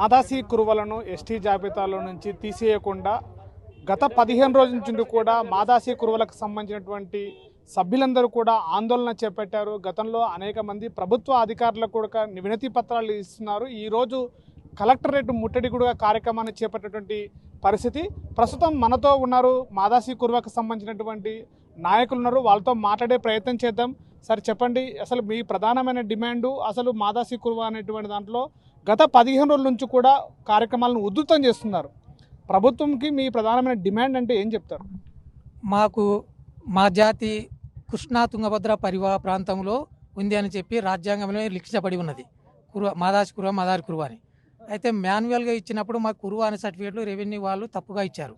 Madasi కురువలను ST జాబితాలో నుంచి తీసేయకుండా గత 15 రోజుల నుంచి కూడా మాదాసి కురువలకు సంబంధించినటువంటి సభ్యులందరూ కూడా ఆందోళన చేపట్టారు. గతంలో అనేక మంది ప్రభుత్వ అధికారులకు కూడా వినతి పత్రాలు ఇస్తున్నారు. ఈరోజు కలెక్టరేట్ ముట్టడి కూడా కార్యక్రమాన్ని చేపట్టేటువంటి పరిస్థితి. ప్రస్తుతం మనతో ఉన్నారు మాదాసి కురువకు సంబంధించినటువంటి నాయకులు ఉన్నారు. వాళ్ళతో మాట్లాడే ప్రయత్నం చేద్దాం. సార్ చెప్పండి, అసలు మీ ప్రధానమైన డిమాండు అసలు మాదాసి కురువ అనేటువంటి దాంట్లో గత 15 రోజుల నుంచి కూడా కార్యక్రమాలను ఉధృతం చేస్తున్నారు. ప్రభుత్వంకి మీ ప్రధానమైన డిమాండ్ అంటే ఏం చెప్తారు? మాకు మా జాతి కృష్ణా తుంగభద్ర పరివాహ ప్రాంతంలో ఉంది అని చెప్పి రాజ్యాంగంలో లిఖించబడి ఉన్నది. మాదాసి కురువ మదారి కురువ అని. అయితే మాన్యువల్గా ఇచ్చినప్పుడు మాకు కురువ అనే సర్టిఫికేట్లు రెవెన్యూ వాళ్ళు తప్పుగా ఇచ్చారు.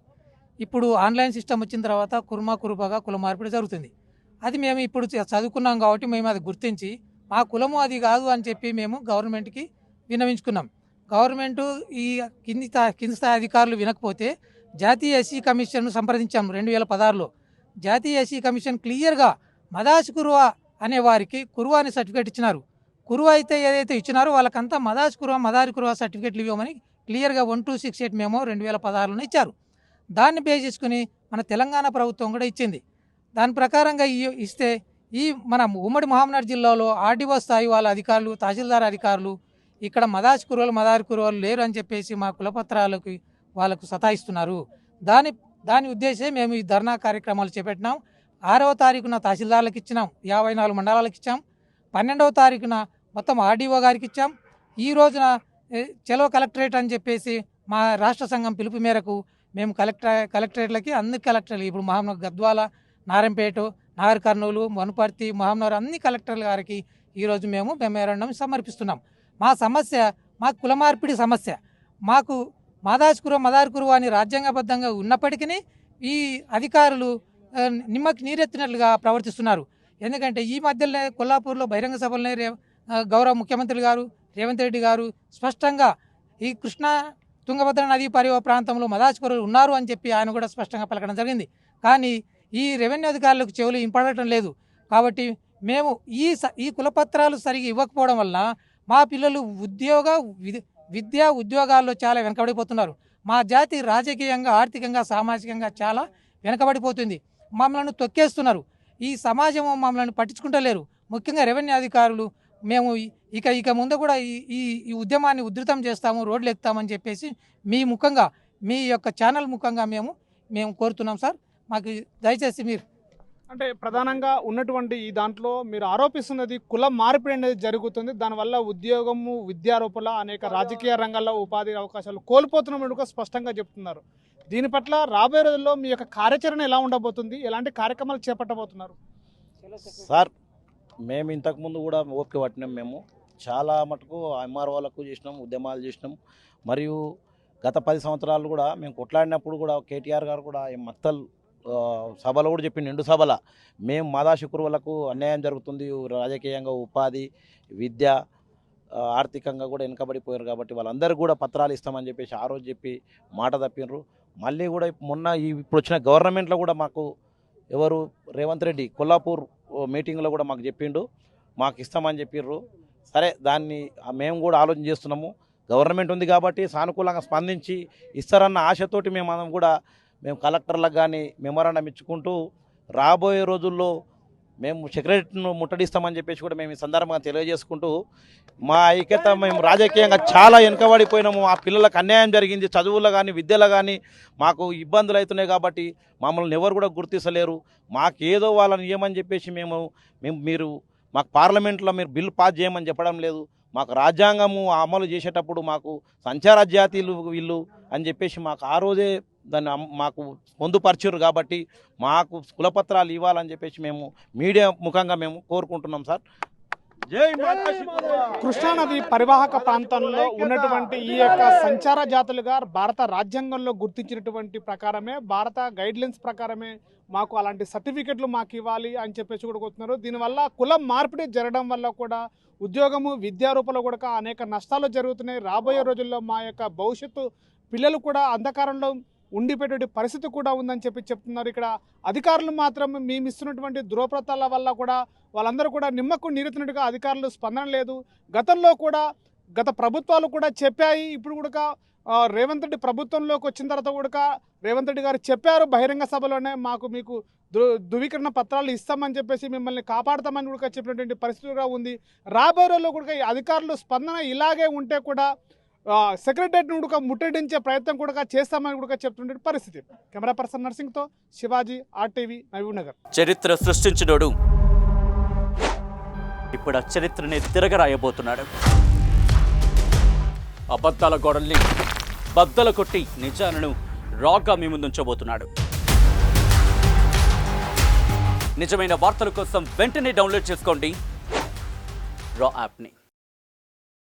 ఇప్పుడు ఆన్లైన్ సిస్టమ్ వచ్చిన తర్వాత కురుబగా కుల మార్పిడి జరుగుతుంది. అది మేము ఇప్పుడు చదువుకున్నాం కాబట్టి మేము అది గుర్తించి మా కులము అది కాదు అని చెప్పి మేము గవర్నమెంట్కి విన్నవించుకున్నాం. గవర్నమెంటు ఈ కింది స్థాయి అధికారులు వినకపోతే జాతీయ ఎస్సీ కమిషన్ను సంప్రదించాం 2016లో. జాతీయ ఎస్సీ కమిషన్ క్లియర్గా మదాసి కురువ అనే వారికి కురువ అనే సర్టిఫికేట్ ఇచ్చినారు. కురువ అయితే ఏదైతే ఇచ్చినారో వాళ్ళకంతా మదాసి కురువ మదారి కురువ సర్టిఫికేట్లు ఇవ్వమని క్లియర్గా 1268 మేము 2016లోనే ఇచ్చారు. దాన్ని బేస్ చేసుకుని మన తెలంగాణ ప్రభుత్వం కూడా ఇచ్చింది. దాని ప్రకారంగా ఇస్తే ఈ మన ఉమ్మడి మహబూబ్నగర్ జిల్లాలో ఆర్డీఓ స్థాయి వాళ్ళ అధికారులు, తహసీల్దార్ అధికారులు ఇక్కడ మదాసి కురువలు మదారి కురువలు లేరు అని చెప్పేసి మా కులపత్రాలకు వాళ్ళకు సతాయిస్తున్నారు. దాని ఉద్దేశం మేము ఈ ధర్నా కార్యక్రమాలు చేపట్టినాం. 6వ తారీఖున తహసీల్దార్లకు ఇచ్చినాం, 54 మండలాలకు ఇచ్చాం. 12వ తారీఖున మొత్తం ఆర్డీఓ గారికి ఇచ్చాం. ఈ రోజున చలో కలెక్టరేట్ అని చెప్పేసి మా రాష్ట్ర సంఘం పిలుపు మేరకు మేము కలెక్టరేట్లకి అన్ని కలెక్టర్లు ఇప్పుడు మహబూబ్నగర్, గద్వాల, నారాయణపేట, నాగర్ కర్నూలు, వనపర్తి, మహబూబ్నగర్ అన్ని కలెక్టర్ల గారికి ఈరోజు మేము మెమోరాండం సమర్పిస్తున్నాం. మా సమస్య మా కుల మార్పిడి సమస్య. మాకు మాదాసి కురువ మదారి కురువ అని రాజ్యాంగబద్ధంగా ఉన్నప్పటికీ ఈ అధికారులు నిమ్మకి నీరెత్తినట్లుగా ప్రవర్తిస్తున్నారు. ఎందుకంటే ఈ మధ్యలో కొల్లాపూర్లో బహిరంగ సభలనే గౌరవ ముఖ్యమంత్రి గారు రేవంత్ రెడ్డి గారు స్పష్టంగా ఈ కృష్ణా తుంగభద్ర నదీ పరివాహ ప్రాంతంలో మదాసి కురువలు ఉన్నారు అని చెప్పి ఆయన కూడా స్పష్టంగా పలకడం జరిగింది. కానీ ఈ రెవెన్యూ అధికారులకు చెవులు ఇంపడటం లేదు. కాబట్టి మేము ఈ కులపత్రాలు సరిగా ఇవ్వకపోవడం వలన మా పిల్లలు విద్యా ఉద్యోగాల్లో చాలా వెనకబడిపోతున్నారు. మా జాతి రాజకీయంగా, ఆర్థికంగా, సామాజికంగా చాలా వెనకబడిపోతుంది. మమ్మల్ని తొక్కేస్తున్నారు. ఈ సమాజం మమ్మల్ని పట్టించుకుంటలేరు. ముఖ్యంగా రెవెన్యూ అధికారులు మేము ఇక ముందు కూడా ఈ ఉద్యమాన్ని ఉధృతం చేస్తాము, రోడ్లు ఎక్కుతామని చెప్పేసి మీ ముఖంగా, మీ యొక్క ఛానల్ ముఖంగా మేము కోరుతున్నాం సార్. మాకు దయచేసి మీరు అంటే ప్రధానంగా ఉన్నటువంటి ఈ దాంట్లో మీరు ఆరోపిస్తున్నది కుల మార్పిడి అనేది జరుగుతుంది. దానివల్ల ఉద్యోగము, విద్యారూపల అనేక రాజకీయ రంగాల్లో ఉపాధి అవకాశాలు కోల్పోతున్నట్టు స్పష్టంగా చెప్తున్నారు. దీని పట్ల రాబోయే రోజుల్లో మీ యొక్క కార్యాచరణ ఎలా ఉండబోతుంది? ఎలాంటి కార్యక్రమాలు చేపట్టబోతున్నారు? సార్, మేము ఇంతకుముందు కూడా ఓపిక పట్టినాం. మేము చాలా మటుకు ఎంఆర్ఓలకు చేసినాం, ఉద్యమాలు చేసినాం. మరియు గత 10 సంవత్సరాలు కూడా మేము కొట్లాడినప్పుడు కూడా కేటీఆర్ గారు కూడా మత్తల్ సభలో కూడా చెప్పి నిండు సభల మేము మాదాసి కురువలకు అన్యాయం జరుగుతుంది, రాజకీయంగా, ఉపాధి, విద్య, ఆర్థికంగా కూడా వెనుకబడిపోయారు కాబట్టి వాళ్ళందరూ కూడా పత్రాలు ఇస్తామని చెప్పేసి ఆ రోజు చెప్పి మాట తప్పినారు. మళ్ళీ కూడా మొన్న ఇప్పుడు వచ్చిన గవర్నమెంట్లో కూడా మాకు ఎవరు రేవంత్ రెడ్డి కొల్లాపూర్ మీటింగ్లో కూడా మాకు చెప్పిండు, మాకు ఇస్తామని చెప్పిర్రు. సరే, దాన్ని మేము కూడా ఆలోచన చేస్తున్నాము. గవర్నమెంట్ ఉంది కాబట్టి సానుకూలంగా స్పందించి ఇస్తారన్న ఆశతోటి మేము కలెక్టర్లకు కానీ మెమోరాండం ఇచ్చుకుంటూ రాబోయే రోజుల్లో మేము సెక్రటరీని ముట్టడిస్తామని చెప్పేసి కూడా మేము ఈ సందర్భంగా తెలియజేసుకుంటూ మా ఐక్యత, మేము రాజకీయంగా చాలా వెనుకబడిపోయినాము. మా పిల్లలకు అన్యాయం జరిగింది, చదువుల్లో కానీ విద్యలో కానీ మాకు ఇబ్బందులు అవుతున్నాయి. కాబట్టి మమ్మల్ని ఎవరు కూడా గుర్తిస్తలేరు. మాకేదో వాళ్ళని ఏమని చెప్పేసి మీరు మాకు పార్లమెంట్లో మీరు బిల్ పాస్ చేయమని చెప్పడం లేదు. మాకు రాజ్యాంగము అమలు చేసేటప్పుడు మాకు సంచార జాతీయులు వీళ్ళు అని చెప్పేసి మాకు ఆ రోజే దాన్ని మాకు పొందుపరిచారు. కాబట్టి మాకు కులపత్రాలు ఇవ్వాలని చెప్పేసి మేము మీడియా ముఖంగా మేము కోరుకుంటున్నాం సార్. కృష్ణానది పరివాహక ప్రాంతంలో ఉన్నటువంటి ఈ యొక్క సంచార జాతులుగా భారత రాజ్యాంగంలో గుర్తించినటువంటి ప్రకారమే, భారత గైడ్లైన్స్ ప్రకారమే మాకు అలాంటి సర్టిఫికెట్లు మాకు ఇవ్వాలి అని చెప్పేసి కూడా కోరుతున్నారు. దీనివల్ల కులం మార్పిడి జరగడం వల్ల కూడా ఉద్యోగము, విద్యారూపంలో కూడా అనేక నష్టాలు జరుగుతున్నాయి. రాబోయే రోజుల్లో మా యొక్క భవిష్యత్తు పిల్లలు కూడా అంధకారంలో ఉండిపోయేటువంటి పరిస్థితి కూడా ఉందని చెప్తున్నారు. ఇక్కడ అధికారులు మాత్రం మేము ఇస్తున్నటువంటి దురప్రతాల వల్ల కూడా వాళ్ళందరూ కూడా నిమ్మకు నీరెత్తినట్టుగా అధికారులు స్పందన లేదు. గతంలో కూడా గత ప్రభుత్వాలు కూడా చెప్పాయి. ఇప్పుడు కూడా రేవంత్ రెడ్డి ప్రభుత్వంలోకి వచ్చిన తర్వాత కూడా రేవంత్ రెడ్డి గారు చెప్పారు బహిరంగ సభలోనే మీకు ధృవీకరణ పత్రాలు ఇస్తామని చెప్పేసి మిమ్మల్ని కాపాడతామని కూడా చెప్పినటువంటి పరిస్థితిగా ఉంది. రాబోయే రోజుల్లో కూడా ఈ అధికారులు స్పందన ఇలాగే ఉంటే కూడా సెక్రటరియట్ను కూడా ముట్టడించే ప్రయత్నం కూడా చేస్తామని కూడా చెప్తున్న పరిస్థితి. కెమెరా పర్సన్ నర్సింగ్తో శివాజీ, RTV, మహబూబ్నగర్. చరిత్ర సృష్టించినోడు ఇప్పుడు ఆ చరిత్రని తిరగరాయబోతున్నాడు. అబద్ధాల గోడల్ని బద్దలు కొట్టి నిజాలను రాగా మీ ముందుంచబోతున్నాడు. నిజమైన వార్తల కోసం వెంటనే డౌన్లోడ్ చేసుకోండి రా యాప్ని.